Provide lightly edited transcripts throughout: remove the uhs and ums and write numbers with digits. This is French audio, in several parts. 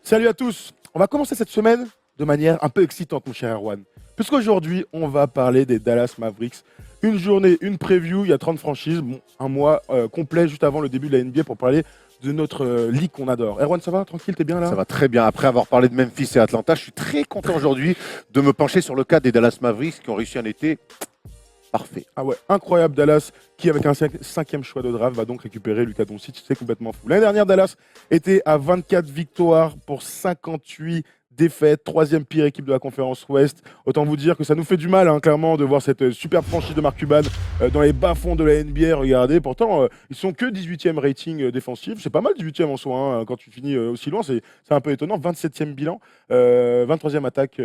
Salut à tous. On va commencer cette semaine de manière un peu excitante, mon cher Erwan. Puisqu'aujourd'hui, on va parler des Dallas Mavericks. Une journée, une preview, il y a 30 franchises, bon, un mois complet juste avant le début de la NBA pour parler de notre ligue qu'on adore. Erwan, ça va? Tranquille, t'es bien là? Ça va très bien. Après avoir parlé de Memphis et Atlanta, je suis très content aujourd'hui de me pencher sur le cas des Dallas Mavericks qui ont réussi un été parfait. Ah ouais, incroyable Dallas, qui avec un cinquième choix de draft va donc récupérer Luka Doncic, c'est complètement fou. L'année dernière, Dallas était à 24 victoires pour 58 défaites, troisième pire équipe de la conférence Ouest. Autant vous dire que ça nous fait du mal, hein, clairement, de voir cette superbe franchise de Mark Cuban dans les bas-fonds de la NBA. Regardez, pourtant, ils sont que 18e rating défensif. C'est pas mal 18e en soi, hein, quand tu finis aussi loin, c'est un peu étonnant. 27e bilan, 23e attaque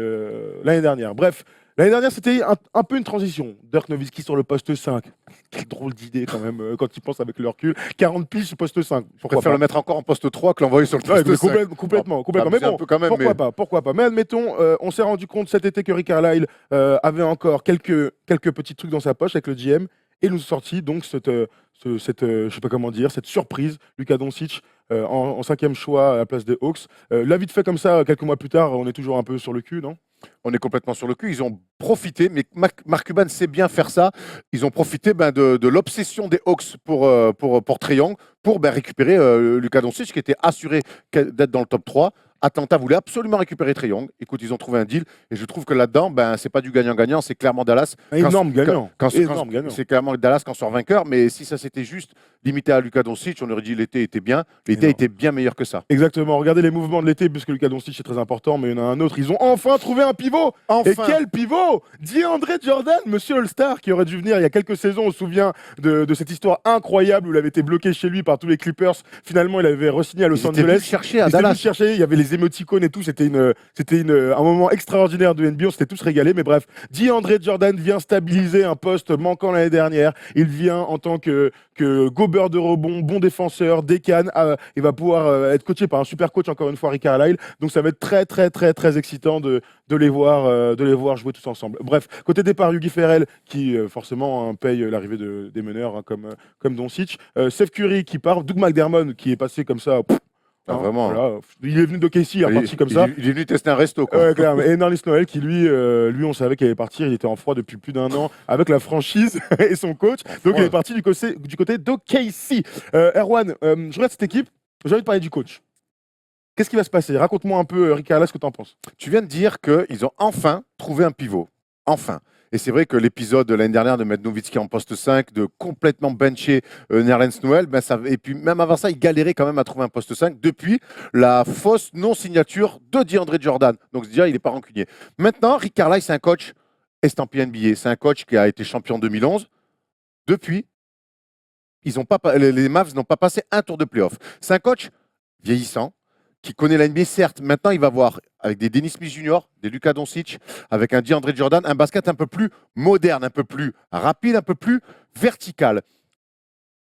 l'année dernière. Bref, l'année dernière, c'était un peu une transition. Dirk Nowitzki sur le poste 5. Quelle drôle d'idée quand même, quand il pense avec le recul. 40 piges poste 5. Je préfère le mettre encore en poste 3 que l'envoyer sur le Ouais, poste 5. complètement. Mais Un bon, peu quand même, pourquoi pas. Mais admettons, on s'est rendu compte cet été que Rick Carlisle avait encore quelques petits trucs dans sa poche avec le GM et nous sortit donc je sais pas comment dire, cette surprise, Luka Doncic en cinquième choix à la place des Hawks. Là, vite fait comme ça, quelques mois plus tard, on est toujours un peu sur le cul, non? On est complètement sur le cul. Ils ont profité, mais Mark Cuban sait bien faire ça. Ils ont profité de l'obsession des Hawks pour Trae Young, pour récupérer Luka Doncic, qui était assuré d'être dans le top 3. Atlanta voulait absolument récupérer Trae Young. Écoute, ils ont trouvé un deal. Et je trouve que là-dedans, c'est pas du gagnant-gagnant, c'est clairement Dallas. Énorme gagnant. C'est clairement Dallas qui en sort vainqueur. Mais si ça s'était juste limité à Luka Doncic, on aurait dit l'été était bien. L'été était bien meilleur que ça. Exactement. Regardez les mouvements de l'été, puisque Luka Doncic est très important, mais il y en a un autre. Ils ont enfin trouvé un pivot. Enfin. Et quel pivot! DeAndre Jordan, monsieur All-Star, qui aurait dû venir il y a quelques saisons. On se souvient de cette histoire incroyable où il avait été bloqué chez lui par tous les Clippers. Finalement, il avait re-signé à Los Angeles. Chercher à Dallas. Il y avait les émoticônes et tout. C'était un moment extraordinaire de NBA. On s'était tous régalés. Mais bref, DeAndre Jordan vient stabiliser un poste manquant l'année dernière. Il vient en tant que gobeur de rebond, bon défenseur, décane. Il va pouvoir être coaché par un super coach, encore une fois, Rick Carlisle. Donc ça va être très, très, très, très excitant de les voir jouer tous ensemble. Bref, côté départ, Yogi Ferrell, qui forcément paye l'arrivée des meneurs, hein, comme Doncic. Seth Curry qui part. Doug McDermott qui est passé comme ça. Vraiment. Voilà. Il est venu de KC, il est reparti comme ça. Il est venu tester un resto, quoi. Ouais, clairement. Et Nerlens Noel qui, lui, on savait qu'il allait partir. Il était en froid depuis plus d'un an avec la franchise et son coach. Donc, il est parti du côté de KC. Erwan, je regarde cette équipe. J'ai envie de parler du coach. Qu'est-ce qui va se passer? Raconte-moi un peu, Rick Carlisle, ce que tu en penses. Tu viens de dire qu'ils ont enfin trouvé un pivot. Enfin. Et c'est vrai que l'épisode de l'année dernière de mettre Nowitzki en poste 5, de complètement bencher Nerlens Noel, et puis même avant ça, il galérait quand même à trouver un poste 5 depuis la fausse non-signature de DeAndre Jordan. Donc déjà, il n'est pas rancunier. Maintenant, Rick Carlisle, c'est un coach estampillé NBA. C'est un coach qui a été champion en 2011. Depuis, les Mavs n'ont pas passé un tour de playoff. C'est un coach vieillissant, qui connaît la NBA, certes. Maintenant, il va voir, avec des Dennis Smith Jr., des Luka Doncic, avec un DeAndre Jordan, un basket un peu plus moderne, un peu plus rapide, un peu plus vertical.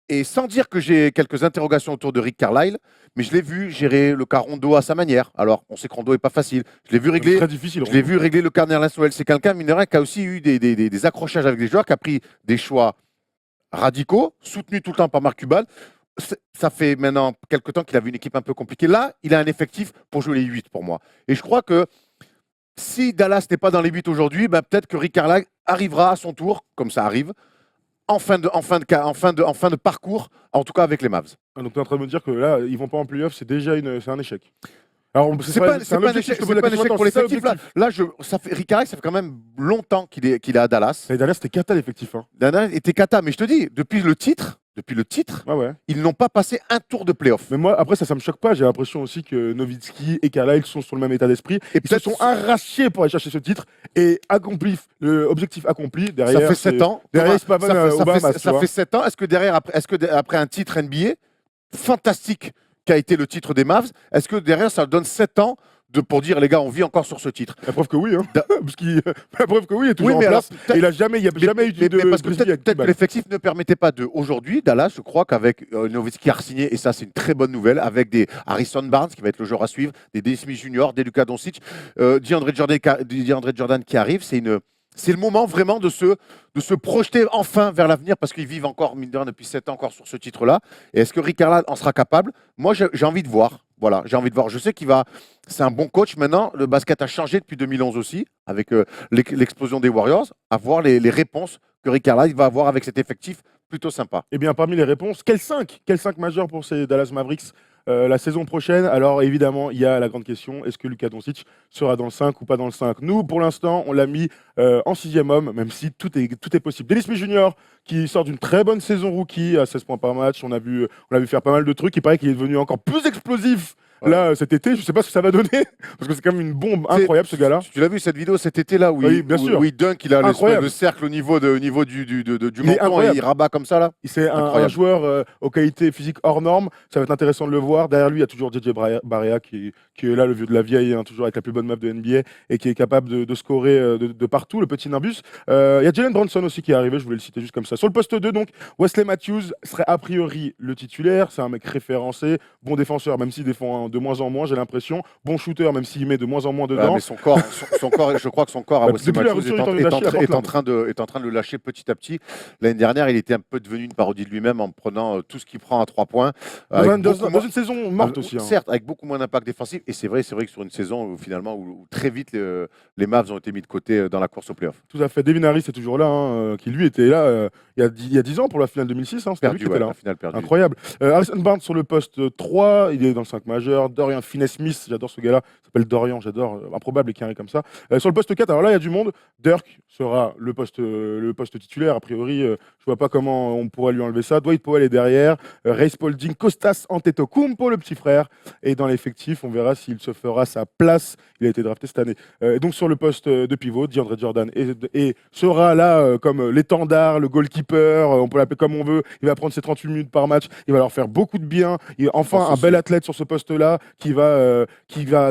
Et sans dire que j'ai quelques interrogations autour de Rick Carlisle, mais je l'ai vu gérer le cas Rondo à sa manière. Alors, on sait que Rondo n'est pas facile. Je l'ai vu régler, très difficile, je l'ai vu régler le cas Nerlens Noel. C'est quelqu'un, mine de rien, qui a aussi eu des accrochages avec les joueurs, qui a pris des choix radicaux, soutenus tout le temps par Mark Cuban. Ça fait maintenant quelques temps qu'il avait une équipe un peu compliquée. Là, il a un effectif pour jouer les 8 pour moi. Et je crois que si Dallas n'est pas dans les 8 aujourd'hui, peut-être que Rick Carlisle arrivera à son tour, comme ça arrive, en fin de parcours, en tout cas avec les Mavs. Donc tu es en train de me dire que là, ils vont pas en playoff, c'est déjà c'est un échec. Alors, c'est pas un échec pour l'effectif. Rick Carlisle, ça fait quand même longtemps qu'il est à Dallas. Et Dallas, c'était cata l'effectif. Hein. Dallas était cata, mais je te dis, depuis le titre, ils n'ont pas passé un tour de playoff. Mais moi, après, ça me choque pas. J'ai l'impression aussi que Nowitzki et Carlisle sont sur le même état d'esprit. Et ils se sont arrachés pour aller chercher ce titre et l'objectif accompli. Derrière, ça fait 7 ans. Derrière, ça fait 7 ans. Est-ce que après un titre NBA fantastique qui a été le titre des Mavs, est-ce que derrière, ça donne 7 ans pour dire, les gars, on vit encore sur ce titre? La preuve que oui. Hein. La preuve que oui, il est toujours en place. Et il n'y a jamais eu de... Parce que peut-être que l'effectif ne permettait pas de... Aujourd'hui, Dallas, je crois qu'avec Nowitzki a signé, et ça, c'est une très bonne nouvelle, avec des Harrison Barnes, qui va être le joueur à suivre, des Dennis Smith Jr., des Luka Doncic, DeAndre Jordan qui arrive, c'est c'est le moment vraiment de se projeter enfin vers l'avenir parce qu'ils vivent encore, mine de rien, depuis 7 ans encore sur ce titre-là. Et est-ce que Rick Carlisle en sera capable? Moi, j'ai envie de voir. Voilà, j'ai envie de voir. Je sais qu'il va. C'est un bon coach maintenant. Le basket a changé depuis 2011 aussi, avec l'explosion des Warriors. À voir les réponses que Rick Carlisle va avoir avec cet effectif plutôt sympa. Eh bien, parmi les réponses, quel 5? Quel 5 majeur pour ces Dallas Mavericks la saison prochaine? Alors, évidemment, il y a la grande question, est-ce que Luka Doncic sera dans le 5 ou pas dans le 5? Nous, pour l'instant, on l'a mis en sixième homme, même si tout est possible. Dennis Smith Jr., qui sort d'une très bonne saison rookie, à 16 points par match. On l'a vu faire pas mal de trucs. Il paraît qu'il est devenu encore plus explosif là cet été. Je ne sais pas ce que ça va donner, parce que c'est quand même une bombe incroyable, ce gars-là. Tu l'as vu cette vidéo cet été-là où, Oui, bien sûr. où il dunk, il a Incroyable. le cercle au niveau du Il est menton et incroyable. il rabat comme ça là. C'est un Incroyable. joueur aux qualités physiques hors normes. Ça va être intéressant de le voir. Derrière lui, il y a toujours JJ Barea qui est là, le vieux de la vieille, hein, toujours avec la plus bonne meuf de NBA et qui est capable de scorer de partout, le petit Nimbus. Il y a Jalen Brunson aussi qui est arrivé, je voulais le citer juste comme ça. Sur le poste 2, donc, Wesley Matthews serait a priori le titulaire. C'est un mec référencé, bon défenseur, même s'il défend de moins en moins, j'ai l'impression. Bon shooter, même s'il met de moins en moins Ouais, dedans. mais son corps, je crois que son corps à Bah, Wesley depuis la Matthews rupture, il est en train de lâcher à est en Portland. train de le lâcher petit à petit. L'année dernière, il était un peu devenu une parodie de lui-même en prenant tout ce qu'il prend à 3 points. Dans une saison morte aussi. Hein. Certes, avec beaucoup moins d'impact défensif. Et c'est vrai que sur une saison où finalement, où très vite, les Mavs ont été mis de côté dans la course au playoff. Tout à fait. Devin Harris est toujours là, hein, qui lui était là il y a 10 ans pour la finale 2006. Hein, c'était lui qui était là. La finale perdue. Incroyable. Harrison Barnes sur le poste 3, il est dans le 5 majeur. Dorian Finney-Smith, j'adore ce gars-là. Il s'appelle Dorian, j'adore. Improbable et carré comme ça. Sur le poste 4, alors là, il y a du monde. Dirk sera le poste titulaire. A priori, je vois pas comment on pourrait lui enlever ça. Dwight Powell est derrière. Ray Spalding, Kostas Antetokounmpo, le petit frère. Et dans l'effectif, on verra s'il se fera sa place. Il a été drafté cette année. Et donc sur le poste de pivot, DeAndre Jordan et sera là comme l'étendard, le goalkeeper, on peut l'appeler comme on veut. Il va prendre ses 38 minutes par match. Il va leur faire beaucoup de bien. Il enfin un bel athlète sur ce poste-là qui va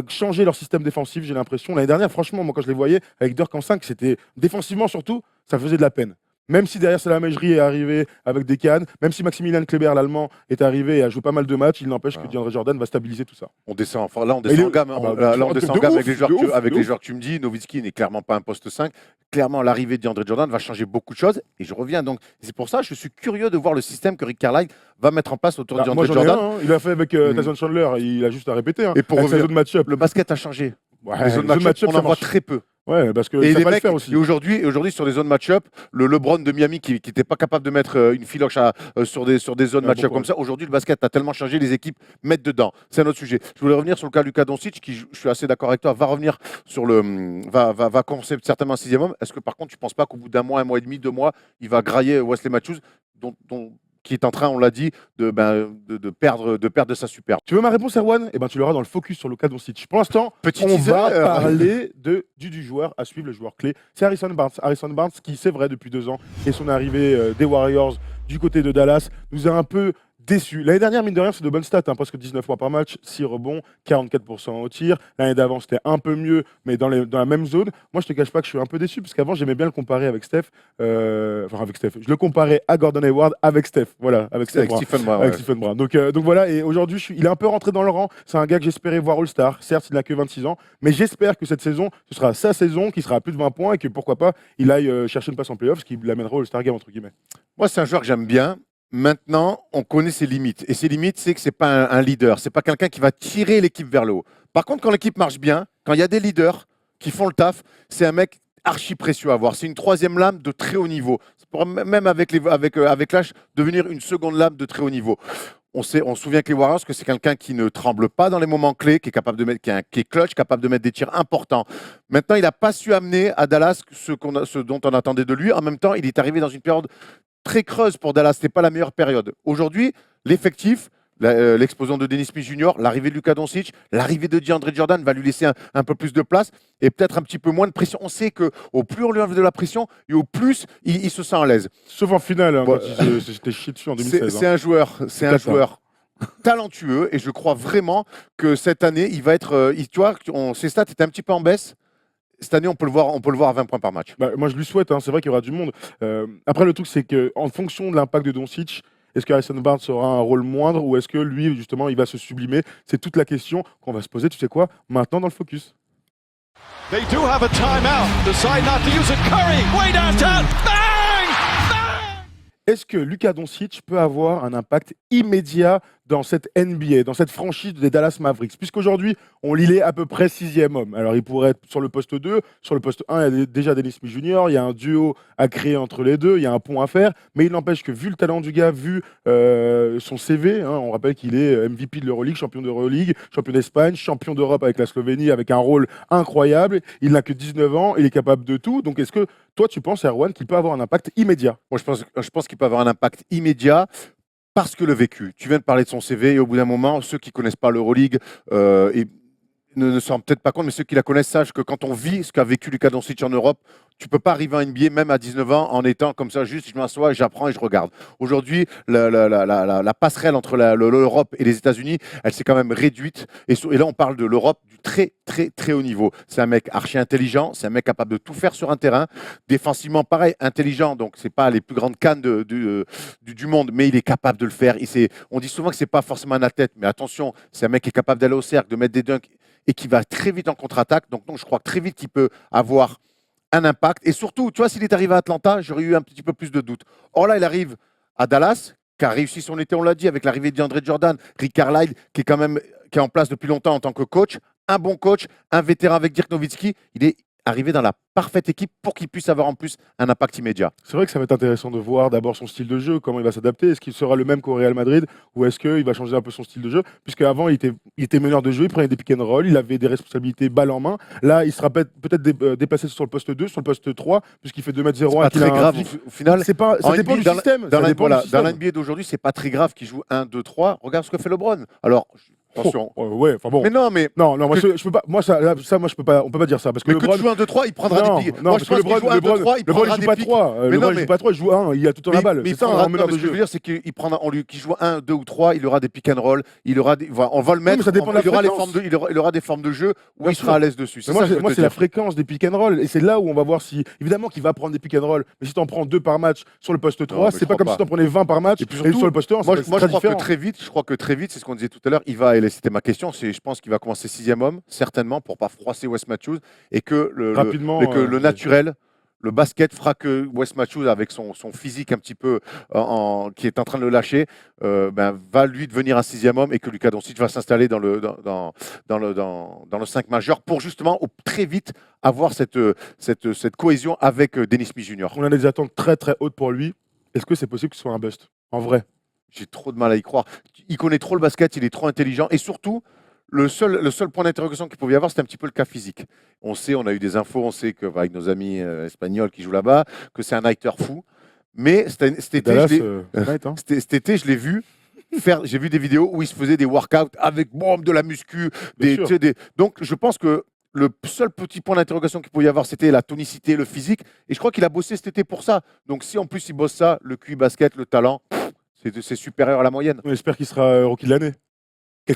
changer leur système défensif, j'ai l'impression. L'année dernière, franchement, moi quand je les voyais avec Dirk en 5, c'était défensivement surtout, ça faisait de la peine. Même si derrière Salah Mejri est arrivé avec des cannes, même si Maximilian Kleber, l'allemand, est arrivé et a joué pas mal de matchs, il n'empêche que DeAndre Jordan va stabiliser tout ça. On descend, enfin, là, on descend en gamme. Là, on descend en gamme avec les joueurs que tu me dis. Nowitzki n'est clairement pas un poste 5. Clairement, l'arrivée de DeAndre Jordan va changer beaucoup de choses. Et je reviens donc. C'est pour ça que je suis curieux de voir le système que Rick Carlisle va mettre en place autour de DeAndre Jordan. Il a fait avec Tyson Chandler, il a juste à répéter. Hein, et pour revenir, de match-up. Le basket a changé. Ouais, les zones match-up, on en voit très peu. Ouais, parce que et ça les va mecs, le faire aussi. Et aujourd'hui, sur les zones match-up, le LeBron de Miami qui n'était pas capable de mettre une filoche sur des zones match-up comme ça, aujourd'hui, le basket a tellement changé, les équipes mettent dedans. C'est un autre sujet. Je voulais revenir sur le cas de Luka Doncic, qui, je suis assez d'accord avec toi, va revenir sur va commencer certainement un sixième homme. Est-ce que par contre, tu ne penses pas qu'au bout d'un mois et demi, 2 mois, il va grailler Wesley Matthews, qui est en train, on l'a dit, de perdre de sa superbe. Tu veux ma réponse, Erwan? Eh ben, tu l'auras dans le focus sur Luka Doncic. Pour l'instant, on va parler du joueur à suivre, le joueur clé. C'est Harrison Barnes. Harrison Barnes qui, c'est vrai, depuis 2 ans, et son arrivée des Warriors du côté de Dallas, nous a un peu déçus. L'année dernière, mine de rien, c'est de bonnes stats, hein, presque 19 points par match, 6 rebonds, 44% au tir. L'année d'avant, c'était un peu mieux, mais dans la même zone. Moi, je te cache pas que je suis un peu déçu, parce qu'avant, j'aimais bien le comparer avec Steph. Avec Steph. Je le comparais à Gordon Hayward avec Steph. Voilà, avec Stephen Brown. Avec Stephen Brown. Donc voilà, et aujourd'hui, il est un peu rentré dans le rang. C'est un gars que j'espérais voir All-Star. Certes, il n'a que 26 ans, mais j'espère que cette saison, ce sera sa saison, qui sera à plus de 20 points, et que pourquoi pas, il aille chercher une place en playoff, ce qui l'amènera au All-Star Game, entre guillemets. Moi, c'est un joueur que j'aime bien. Maintenant, on connaît ses limites. Et ses limites, c'est que ce n'est pas un leader. Ce n'est pas quelqu'un qui va tirer l'équipe vers le haut. Par contre, quand l'équipe marche bien, quand il y a des leaders qui font le taf, c'est un mec archi précieux à voir. C'est une troisième lame de très haut niveau. Ça pourrait même avec l'âge devenir une seconde lame de très haut niveau. On se souvient que les Warriors, que c'est quelqu'un qui ne tremble pas dans les moments clés, qui est capable de mettre, qui est clutch, capable de mettre des tirs importants. Maintenant, il n'a pas su amener à Dallas ce dont on attendait de lui. En même temps, il est arrivé dans une période très creuse pour Dallas. Ce n'était pas la meilleure période. Aujourd'hui, l'effectif, l'explosion de Dennis Smith Jr., l'arrivée de Luka Doncic, l'arrivée de DeAndre Jordan va lui laisser un peu plus de place et peut-être un petit peu moins de pression. On sait qu'au plus on lui enlève de la pression et au plus il se sent à l'aise. Sauf en finale, hein, quand j'étais chié dessus en 2016. C'est un joueur talentueux et je crois vraiment que cette année, il va être. Tu vois, ses stats étaient un petit peu en baisse. Cette année, on peut le voir à 20 points par match. Moi, je lui souhaite. Hein, c'est vrai qu'il y aura du monde. Après, le truc, c'est qu'en fonction de l'impact de Doncic, est-ce que Harrison Barnes aura un rôle moindre ou est-ce que lui, justement, il va se sublimer? C'est toute la question qu'on va se poser. Tu sais quoi? Maintenant, dans le focus. They do have a timeout. Decide not to use it. Curry, way downtown. Bang! Bang! Est-ce que Luka Doncic peut avoir un impact immédiat dans cette NBA, dans cette franchise des Dallas Mavericks? Puisqu'aujourd'hui, on l'est à peu près 6e homme. Alors, il pourrait être sur le poste 2, sur le poste 1, il y a déjà Dennis Smith Jr., il y a un duo à créer entre les deux, il y a un pont à faire, mais il n'empêche que vu le talent du gars, vu son CV, on rappelle qu'il est MVP de l'Euroleague, champion d'Euroleague, champion d'Espagne, champion d'Europe avec la Slovénie, avec un rôle incroyable, il n'a que 19 ans, il est capable de tout. Donc, est-ce que toi, tu penses, Erwan, qu'il peut avoir un impact immédiat? Moi, je pense qu'il peut avoir un impact immédiat. Parce que le vécu, tu viens de parler de son CV et au bout d'un moment, ceux qui ne connaissent pas l'Euroleague ne se rendent peut-être pas compte, mais ceux qui la connaissent sachent que quand on vit ce qu'a vécu Luka Doncic en Europe, tu ne peux pas arriver en NBA même à 19 ans en étant comme ça, juste je m'assois, j'apprends et je regarde. Aujourd'hui, la passerelle entre l'Europe et les États-Unis, elle s'est quand même réduite. Et là, on parle de l'Europe du très, très, très haut niveau. C'est un mec archi intelligent, c'est un mec capable de tout faire sur un terrain. Défensivement, pareil, intelligent. Donc, ce n'est pas les plus grandes cannes du monde, mais il est capable de le faire. On dit souvent que ce n'est pas forcément un athlète, mais attention, c'est un mec qui est capable d'aller au cercle, de mettre des dunks et qui va très vite en contre-attaque. Donc, je crois très vite qu'il peut avoir un impact. Et surtout, tu vois, s'il est arrivé à Atlanta, j'aurais eu un petit peu plus de doutes. Or là, il arrive à Dallas, qui a réussi son été, on l'a dit, avec l'arrivée de DeAndre Jordan, Rick Carlisle, qui est en place depuis longtemps en tant que coach, un bon coach, un vétéran avec Dirk Nowitzki. Il est arrivé dans la parfaite équipe pour qu'il puisse avoir en plus un impact immédiat. C'est vrai que ça va être intéressant de voir d'abord son style de jeu, comment il va s'adapter. Est-ce qu'il sera le même qu'au Real Madrid ou est-ce qu'il va changer un peu son style de jeu? Puisqu'avant, il était meneur de jeu, il prenait des pick and roll, il avait des responsabilités balle en main. Là, il sera peut-être déplacé sur le poste 2, sur le poste 3, puisqu'il fait 2,01 m. C'est pas très grave au final. Ça dépend du système. Dans l'NBA d'aujourd'hui, c'est pas très grave qu'il joue 1, 2, 3. Regarde ce que fait LeBron. Alors, attention. Ouais, enfin bon. Mais non, moi je peux pas. Moi je peux pas. On peut pas dire ça parce que mais LeBron. Que tu joues 1, 2, 3, il prendra des pics. Non, parce que LeBron, il joue pas 3. LeBron, il joue pas 3, il joue 1. Il a tout le temps la balle. Mais c'est ça, en meneur de ce que je jeu. veux dire, c'est qu'il prendra, qu'il joue 1, 2 ou 3, il aura des pick and roll, on va le mettre. Ça dépend de la fréquence. Il aura des formes de jeu où il sera à l'aise dessus. Moi, c'est la fréquence des pick and roll. Et c'est là où on va voir si. Évidemment qu'il va prendre des pick and roll. Mais si tu en prends 2 par match sur le poste 3, c'est pas comme si tu en prenais 20 par match. Et sur le poste 1, moi, je crois que très vite, c'est ce qu'on disait tout à l'heure, il va, et c'était ma question, je pense qu'il va commencer 6e homme, certainement, pour ne pas froisser Wes Matthews, et que le naturel, le basket fera que Wes Matthews, avec son physique un petit peu qui est en train de le lâcher, va lui devenir un 6e homme et que Luka Doncic va s'installer dans le 5 majeur pour justement très vite avoir cette cohésion avec Dennis Smith Jr. On a des attentes très très hautes pour lui. Est-ce que c'est possible que ce soit un bust? En vrai, j'ai trop de mal à y croire. Il connaît trop le basket, il est trop intelligent et surtout, le seul point d'interrogation qu'il pouvait y avoir, c'était un petit peu le cas physique. On a eu des infos, on sait qu'avec nos amis espagnols qui jouent là-bas, que c'est un nighter fou. Mais cet été, je l'ai vu faire. J'ai vu des vidéos où il se faisait des workouts avec de la muscu. Donc, je pense que le seul petit point d'interrogation qu'il pouvait y avoir, c'était la tonicité, le physique. Et je crois qu'il a bossé cet été pour ça. Donc, si en plus il bosse ça, le QI basket, le talent, c'est supérieur à la moyenne. on espère qu'il sera rookie de l'année.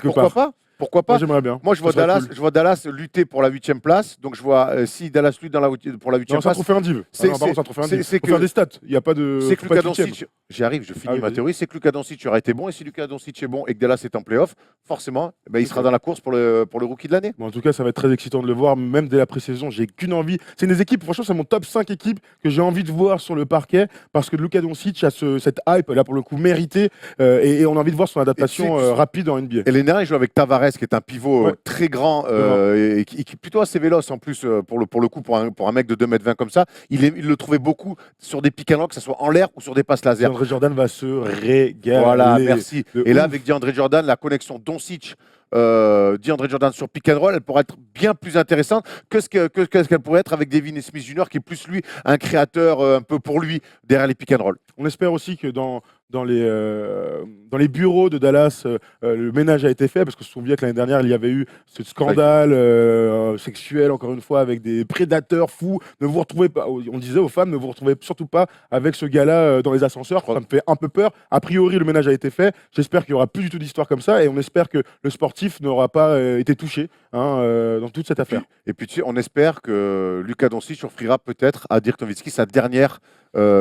Pourquoi pas? Moi, j'aimerais bien. Moi, je vois Dallas lutter pour la 8e place. Donc, je vois si Dallas lutte pour la 8e place. C'est un trophée indiv. C'est un trophée indiv. Il faut faire des stats. Il n'y a pas de. C'est que Luka Doncic. J'y arrive, je finis ma théorie. C'est que Luka Doncic aura été bon. Et si Luka Doncic est bon et que Dallas est en playoff, forcément, il sera dans la course pour le rookie de l'année. En tout cas, ça va être très excitant de le voir. Même dès la pré-saison, j'ai qu'une envie. C'est une des équipes, franchement, c'est mon top 5 équipes que j'ai envie de voir sur le parquet. Parce que Luka Doncic a cette hype, là, pour le coup, méritée. Et on a envie de voir son adaptation rapide en NBA. Et l'année dernière, il joue avec Tavares, qui est un pivot très grand et qui est plutôt assez véloce en plus pour le coup pour un mec de 2,20 m comme ça. Il le trouvait beaucoup sur des pick and roll, que ce soit en l'air ou sur des passes laser. DeAndre Jordan va se régaler. Voilà, merci. Et là, avec DeAndre Jordan, la connexion Doncic, DeAndre Jordan sur pick and roll, elle pourrait être bien plus intéressante que ce qu'elle pourrait être avec Devin Smith Jr., qui est plus lui un créateur un peu pour lui derrière les pick and roll. On espère aussi que dans les bureaux de Dallas, le ménage a été fait, parce qu'on se souvient que l'année dernière, il y avait eu ce scandale sexuel, encore une fois, avec des prédateurs fous. Ne vous retrouvez pas, on disait aux femmes, ne vous retrouvez surtout pas avec ce gars-là dans les ascenseurs. Ça me fait un peu peur. A priori, le ménage a été fait. J'espère qu'il n'y aura plus du tout d'histoire comme ça, et on espère que le sportif n'aura pas été touché dans toute cette affaire. Et puis, tu sais, on espère que Luka Doncic offrira peut-être à Dirk Nowitzki sa dernière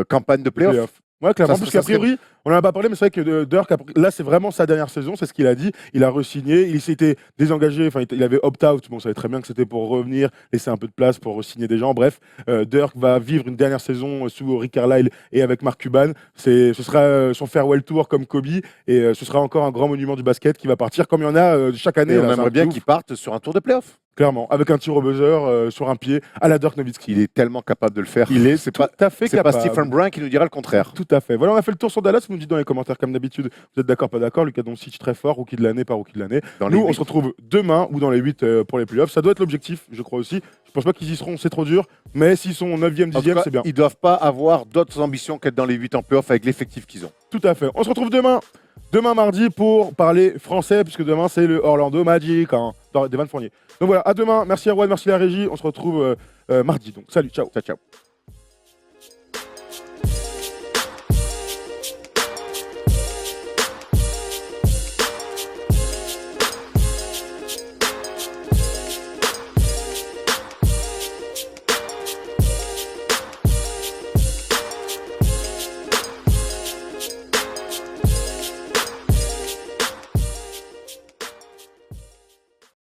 campagne de playoff. Ouais, clairement, Ça, parce ça qu'a priori, on n'en a pas parlé, mais c'est vrai que Dirk, là, c'est vraiment sa dernière saison, c'est ce qu'il a dit. Il a re-signé, il s'était désengagé, enfin, il avait opt-out. Bon, on savait très bien que c'était pour revenir, laisser un peu de place pour re-signer des gens. Bref, Dirk va vivre une dernière saison sous Rick Carlisle et avec Mark Cuban. Ce sera son farewell tour comme Kobe, et ce sera encore un grand monument du basket qui va partir, comme il y en a chaque année. Et on là, c'est un aimerait bien truc de qu'il ouf. parte sur un tour de playoff. Clairement, avec un tir au buzzer sur un pied à la Dirk Nowitzki. Il est tellement capable de le faire. Il est c'est tout pas, à fait c'est pas capable. Stephen Brun qui nous dira le contraire. Tout à fait. Voilà, on a fait le tour sur Dallas. Vous nous dites dans les commentaires, comme d'habitude, vous êtes d'accord, pas d'accord. Luka Doncic très fort, rookie de l'année, pas rookie de l'année. Dans les Nous, on 8. se retrouve demain ou dans les 8 pour les playoffs. Ça doit être l'objectif, je crois aussi. Je pense pas qu'ils y seront, c'est trop dur. Mais s'ils sont 9e, En tout 10e, cas, c'est bien. ils doivent pas avoir d'autres ambitions qu'être dans les 8 en playoff avec l'effectif qu'ils ont. Tout à fait. On se retrouve demain. Demain mardi pour parler français, puisque demain c'est le Orlando Magic, d'Evan Fournier. Donc voilà, à demain. Merci Erwan, merci la régie. On se retrouve mardi. Donc salut, ciao. Ciao, ciao.